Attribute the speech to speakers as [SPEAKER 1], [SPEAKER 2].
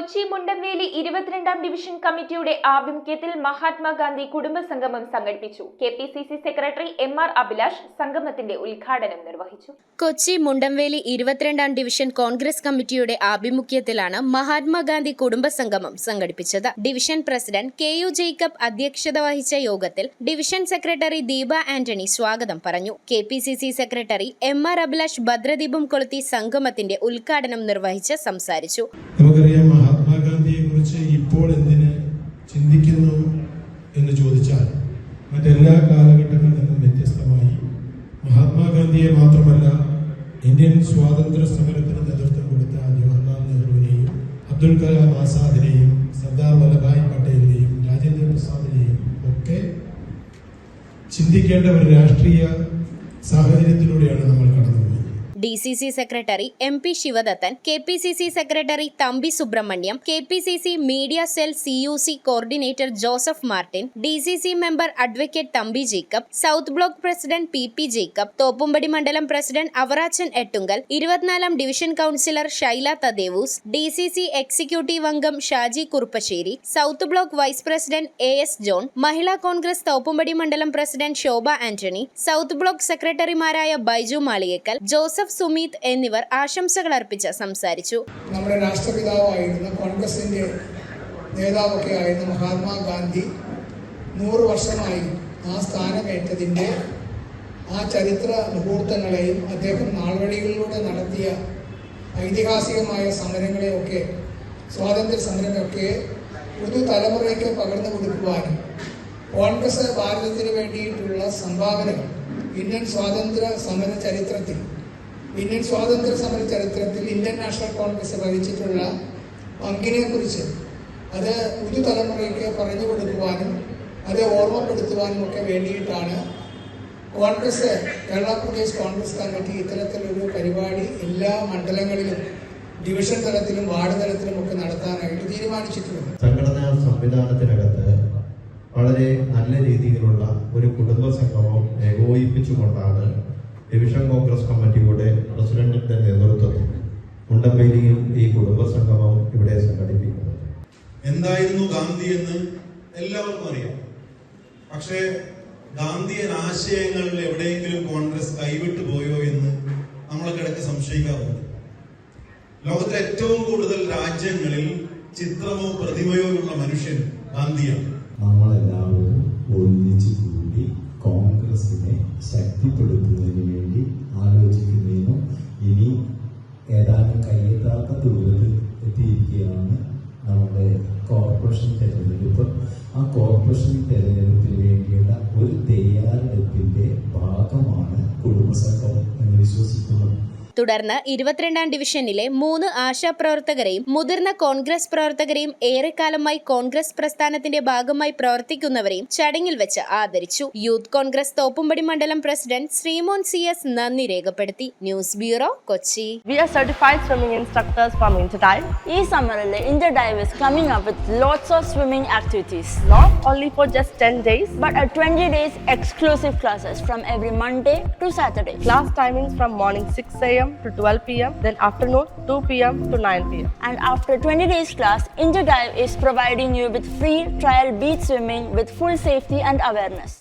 [SPEAKER 1] കൊച്ചി മുണ്ടംവേലി 22ാം ഡിവിഷൻ കമ്മിറ്റിയുടെ ആഭിമുഖ്യത്തിൽ മഹാത്മാഗാന്ധി കുടുംബസംഗമം സംഘടിപ്പിച്ചു. KPCC secretary M R. അഭിലാഷ് സംഗമത്തിന്റെ ഉദ്ഘാടനം നിർവഹിച്ചു.
[SPEAKER 2] കൊച്ചി മുണ്ടംവേലി 22ാം ഡിവിഷൻ കോൺഗ്രസ് കമ്മിറ്റിയുടെ ആഭിമുഖ്യത്തിലാണ് മഹാത്മാഗാന്ധി കുടുംബസംഗമം സംഘടിപ്പിച്ചത്. Division president കെ.യു. ജേക്കബ് അധ്യക്ഷത വഹിച്ച യോഗത്തിൽ ഡിവിഷൻ സെക്രട്ടറി ദീപ ആന്റണി സ്വാഗതം പറഞ്ഞു. KPCC secretary M R. അഭിലാഷ് ഭദ്രദീപം കൊളുത്തി സംഗമത്തിന്റെ ഉദ്ഘാടനം നിർവഹിച്ച് സംസാരിച്ചു.
[SPEAKER 3] നമുക്കറിയാം, മഹാത്മാഗാന്ധിയെ കുറിച്ച് ഇപ്പോൾ എന്തിന് ചിന്തിക്കുന്നു എന്ന് ചോദിച്ചാൽ മറ്റെല്ലാ കാലഘട്ടങ്ങളിൽ നിന്നും വ്യത്യസ്തമായി മഹാത്മാഗാന്ധിയെ മാത്രമല്ല, ഇന്ത്യൻ സ്വാതന്ത്ര്യ സമരത്തിന് നേതൃത്വം കൊടുത്ത ജവഹർലാൽ നെഹ്റുവിനെയും അബ്ദുൽ കലാം ആസാദിനെയും സർദാർ വല്ലഭായ് പട്ടേലിനെയും രാജേന്ദ്ര പ്രസാദിനെയും ഒക്കെ ചിന്തിക്കേണ്ട ഒരു രാഷ്ട്രീയ സാഹചര്യത്തിലൂടെയാണ് നമ്മൾ കടന്നുപോയത്.
[SPEAKER 2] DCC secretary MP Sivadathan, KPCC secretary Thampi Subrahmanyam, KPCC media cell CUC coordinator Joseph Martin, DCC member advocate Thampi Jacob, south block president PP Jacob, Thoppumpady മണ്ഡലം പ്രസിഡന്റ് അവറാച്ചൻ എട്ടുങ്കൽ, 24ാം division councillor Shaila Thadevoos, DCC executive അംഗം Shaji Kuruppassery, south block vice president AS John, Mahila Congress Thoppumpady മണ്ഡലം president Shobha Antony, south block സെക്രട്ടറിമാരായ Baiju Maliyekkal, Joseph Sumeet എന്നിവർ ആശംസകൾ അർപ്പിച്ച് സംസാരിച്ചു.
[SPEAKER 4] നമ്മുടെ രാഷ്ട്രപിതാവായിരുന്ന കോൺഗ്രസിന്റെ നേതാവൊക്കെ ആയിരുന്ന മഹാത്മാഗാന്ധി 100 വർഷമായി ആ സ്ഥാനമേറ്റതിൻ്റെ ആ ചരിത്ര മുഹൂർത്തങ്ങളെയും അദ്ദേഹം നാൾവഴികളിലൂടെ നടത്തിയ ഐതിഹാസികമായ സമരങ്ങളെയൊക്കെ, സ്വാതന്ത്ര്യ സമരമൊക്കെ പുതുതലമുറയ്ക്ക് പകർന്നു കൊടുക്കുവാനും കോൺഗ്രസ് ഭാരതത്തിന് വേണ്ടിയിട്ടുള്ള സംഭാവനകൾ ഇന്ത്യൻ സ്വാതന്ത്ര്യ സമര ചരിത്രത്തിൽ ഇന്ത്യൻ നാഷണൽ കോൺഗ്രസ് വഹിച്ചിട്ടുള്ള പങ്കിനെക്കുറിച്ച് അത് പുതുതലമുറയ്ക്ക് പറഞ്ഞു കൊടുക്കുവാനും അത് ഓർമ്മപ്പെടുത്തുവാനും ഒക്കെ വേണ്ടിയിട്ടാണ് കേരള പ്രദേശ് കോൺഗ്രസ് കമ്മിറ്റി ഇത്തരത്തിലൊരു പരിപാടി എല്ലാ മണ്ഡലങ്ങളിലും, ഡിവിഷൻ തലത്തിലും വാർഡ് തലത്തിലും ഒക്കെ നടത്താനായിട്ട് തീരുമാനിച്ചിട്ടുണ്ട്.
[SPEAKER 5] സംഘടനാ സംവിധാനത്തിനകത്ത് വളരെ നല്ല രീതിയിലുള്ള ഒരു കുടുംബ സംഗമം ഏകോപിപ്പിച്ചുകൊണ്ടാണ് ഡിവിഷൻ കോൺഗ്രസ് കമ്മിറ്റിയുടെ പ്രസിഡന്റിന്റെ നേതൃത്വത്തിൽ മുണ്ടംവേലിയിൽ ഈ കുടുംബസംഗമം ഇവിടെ സംഘടിപ്പിക്കുന്നത്.
[SPEAKER 3] എന്തായിരുന്നു ഗാന്ധി എന്ന് എല്ലാവർക്കും അറിയാം. പക്ഷേ ഗാന്ധിയൻ ആശയങ്ങളിൽ എവിടെയെങ്കിലും കോൺഗ്രസ് കൈവിട്ടു പോയോ എന്ന് നമ്മളൊക്കെ സംശയിക്കാറുണ്ട്. ലോകത്തിലെ ഏറ്റവും കൂടുതൽ രാജ്യങ്ങളിൽ ചിത്രമോ പ്രതിമയോ ഉള്ള മനുഷ്യൻ ഗാന്ധിയാണ്.
[SPEAKER 6] നമ്മളെല്ലാവരും ഒന്നിച്ചു കൂടി കോൺഗ്രസിനെ ശക്തിപ്പെടുത്തുന്നതിന് വേണ്ടി ആലോചിക്കുന്നതിനും ഇനി ഏതാനും കയ്യെത്താത്ത ദൂരത്തിൽ എത്തിയിരിക്കുകയാണ് നമ്മുടെ കോർപ്പറേഷൻ തെരഞ്ഞെടുപ്പ്. ആ കോർപ്പറേഷൻ തെരഞ്ഞെടുപ്പിന് വേണ്ടിയുള്ള ഒരു തയ്യാറെടുപ്പിന്റെ ഭാഗമാണ് കുടുംബസംഘം എന്ന് വിശ്വസിക്കുന്നു.
[SPEAKER 2] തുടർന്ന് 22ാം ഡിവിഷനിലെ 3 ആശാപ്രവർത്തകരെയും മുതിർന്ന കോൺഗ്രസ് പ്രവർത്തകരെയും ഏറെക്കാലമായി കോൺഗ്രസ് പ്രസ്ഥാനത്തിന്റെ ഭാഗമായി പ്രവർത്തിക്കുന്നവരെയും ചടങ്ങിൽ വെച്ച് ആദരിച്ചു. യൂത്ത് കോൺഗ്രസ് തോപ്പുംപടി മണ്ഡലം പ്രസിഡന്റ് ശ്രീമോൻ CS നന്ദി രേഖപ്പെടുത്തി. News bureau, Kochi.
[SPEAKER 7] We are certified swimming instructors from Interdive.
[SPEAKER 8] ഈ സമ്മറിൽ Interdive is coming up with lots of swimming activities.
[SPEAKER 7] Not only for just 10 days,
[SPEAKER 8] but 20 days exclusive classes from every Monday to Saturday.
[SPEAKER 7] Class timings from morning 6 a.m. to 12 p.m. then afternoon 2 p.m. to 9 p.m.
[SPEAKER 8] And after 20 days class, Interdive is providing you with free trial beach swimming with full safety and awareness.